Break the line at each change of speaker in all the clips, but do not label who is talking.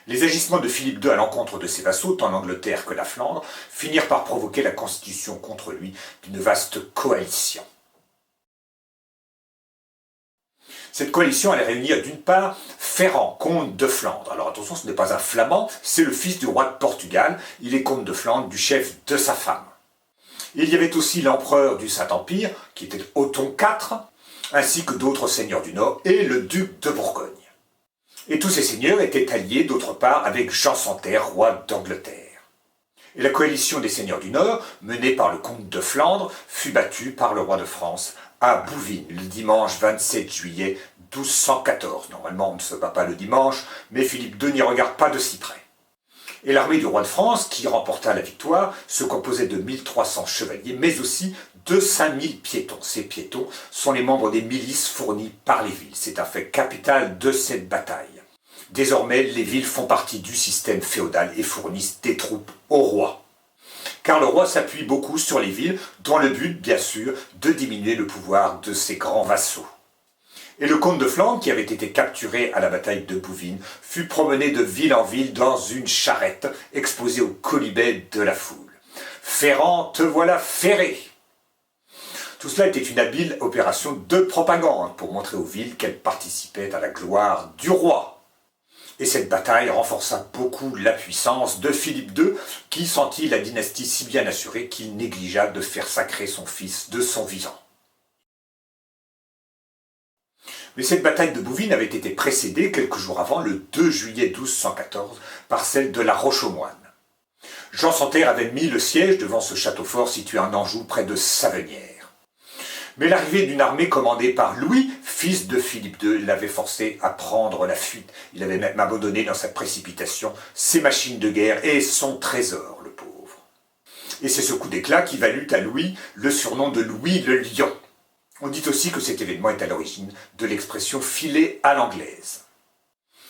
Les agissements de Philippe II à l'encontre de ses vassaux, tant l'Angleterre que la Flandre, finirent par provoquer la constitution contre lui d'une vaste coalition. Cette coalition allait réunir d'une part Ferrand, comte de Flandre. Alors attention, ce n'est pas un flamand, c'est le fils du roi de Portugal. Il est comte de Flandre du chef de sa femme. Il y avait aussi l'empereur du Saint-Empire, qui était Othon IV, ainsi que d'autres seigneurs du Nord, et le duc de Bourgogne. Et tous ces seigneurs étaient alliés d'autre part avec Jean Santerre, roi d'Angleterre. Et la coalition des seigneurs du Nord, menée par le comte de Flandre, fut battue par le roi de France à Bouvines, le dimanche 27 juillet 1214. Normalement, on ne se bat pas le dimanche, mais Philippe II n'y regarde pas de si près. Et l'armée du roi de France, qui remporta la victoire, se composait de 1300 chevaliers, mais aussi de 5000 piétons. Ces piétons sont les membres des milices fournies par les villes. C'est un fait capital de cette bataille. Désormais, les villes font partie du système féodal et fournissent des troupes au roi. Car le roi s'appuie beaucoup sur les villes, dans le but, bien sûr, de diminuer le pouvoir de ses grands vassaux. Et le comte de Flandre, qui avait été capturé à la bataille de Bouvines, fut promené de ville en ville dans une charrette, exposée au quolibet de la foule. « Ferrand, te voilà ferré !» Tout cela était une habile opération de propagande pour montrer aux villes qu'elles participaient à la gloire du roi. Et cette bataille renforça beaucoup la puissance de Philippe II, qui sentit la dynastie si bien assurée qu'il négligea de faire sacrer son fils de son vivant. Mais cette bataille de Bouvines avait été précédée quelques jours avant, le 2 juillet 1214, par celle de la Roche-aux-Moines. Jean Santerre avait mis le siège devant ce château fort situé en Anjou, près de Savenières. Mais l'arrivée d'une armée commandée par Louis, fils de Philippe II, l'avait forcé à prendre la fuite. Il avait même abandonné dans sa précipitation ses machines de guerre et son trésor, le pauvre. Et c'est ce coup d'éclat qui valut à Louis le surnom de Louis le Lion. On dit aussi que cet événement est à l'origine de l'expression « filer à l'anglaise ».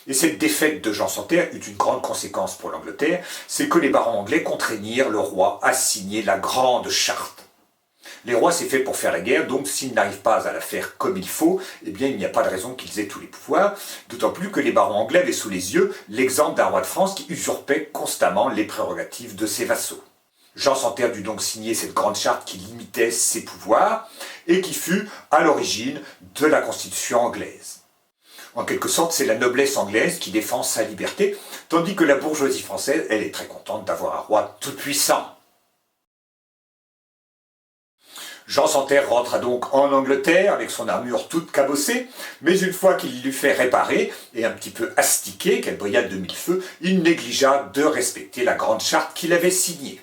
Et cette défaite de Jean Santerre eut une grande conséquence pour l'Angleterre, c'est que les barons anglais contraignirent le roi à signer la Grande Charte. Les rois, c'est fait pour faire la guerre, donc s'ils n'arrivent pas à la faire comme il faut, eh bien il n'y a pas de raison qu'ils aient tous les pouvoirs, d'autant plus que les barons anglais avaient sous les yeux l'exemple d'un roi de France qui usurpait constamment les prérogatives de ses vassaux. Jean Santerre dut donc signer cette grande charte qui limitait ses pouvoirs et qui fut à l'origine de la Constitution anglaise. En quelque sorte, c'est la noblesse anglaise qui défend sa liberté, tandis que la bourgeoisie française, elle est très contente d'avoir un roi tout-puissant. Jean Santerre rentra donc en Angleterre avec son armure toute cabossée, mais une fois qu'il l'eut fait réparer et un petit peu astiquer, qu'elle brilla de mille feux, il négligea de respecter la grande charte qu'il avait signée.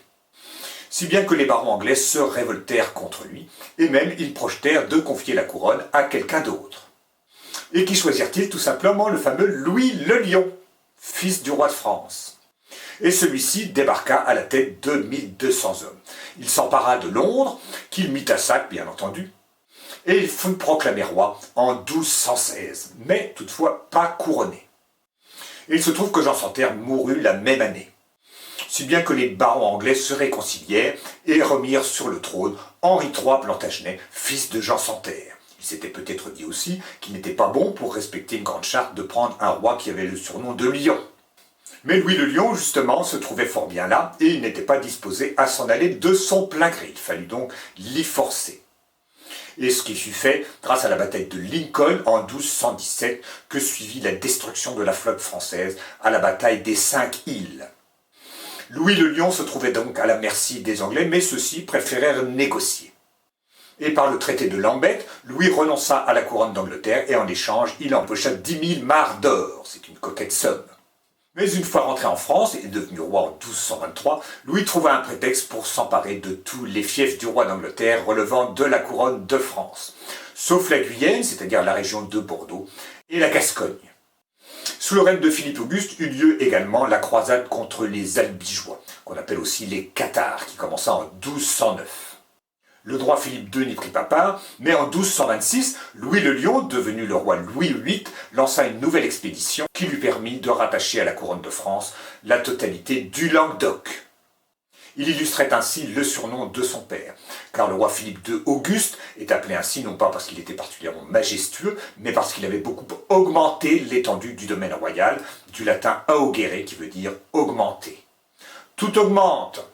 Si bien que les barons anglais se révoltèrent contre lui, et même ils projetèrent de confier la couronne à quelqu'un d'autre. Et qui choisirent-ils? Tout simplement le fameux Louis le Lion, fils du roi de France. Et celui-ci débarqua à la tête de 1200 hommes. Il s'empara de Londres, qu'il mit à sac, bien entendu, et il fut proclamé roi en 1216, mais toutefois pas couronné. Et il se trouve que Jean Santerre mourut la même année, si bien que les barons anglais se réconcilièrent et remirent sur le trône Henri III Plantagenet, fils de Jean Santerre. Il s'était peut-être dit aussi qu'il n'était pas bon pour respecter une grande charte de prendre un roi qui avait le surnom de Lion. Mais Louis le Lion, justement, se trouvait fort bien là, et il n'était pas disposé à s'en aller de son plein gré. Il fallut donc l'y forcer. Et ce qui fut fait grâce à la bataille de Lincoln en 1217, que suivit la destruction de la flotte française à la bataille des 5 îles. Louis le Lion se trouvait donc à la merci des Anglais, mais ceux-ci préférèrent négocier. Et par le traité de Lambeth, Louis renonça à la couronne d'Angleterre, et en échange, il empocha 10 000 marcs d'or. C'est une coquette somme. Mais une fois rentré en France et devenu roi en 1223, Louis trouva un prétexte pour s'emparer de tous les fiefs du roi d'Angleterre relevant de la couronne de France, sauf la Guyenne, c'est-à-dire la région de Bordeaux, et la Gascogne. Sous le règne de Philippe Auguste eut lieu également la croisade contre les Albigeois, qu'on appelle aussi les Cathares, qui commença en 1209. Le droit Philippe II n'y prit pas part, mais en 1226, Louis le Lion, devenu le roi Louis VIII, lança une nouvelle expédition qui lui permit de rattacher à la couronne de France la totalité du Languedoc. Il illustrait ainsi le surnom de son père, car le roi Philippe II Auguste est appelé ainsi non pas parce qu'il était particulièrement majestueux, mais parce qu'il avait beaucoup augmenté l'étendue du domaine royal, du latin augere qui veut dire augmenter. Tout augmente,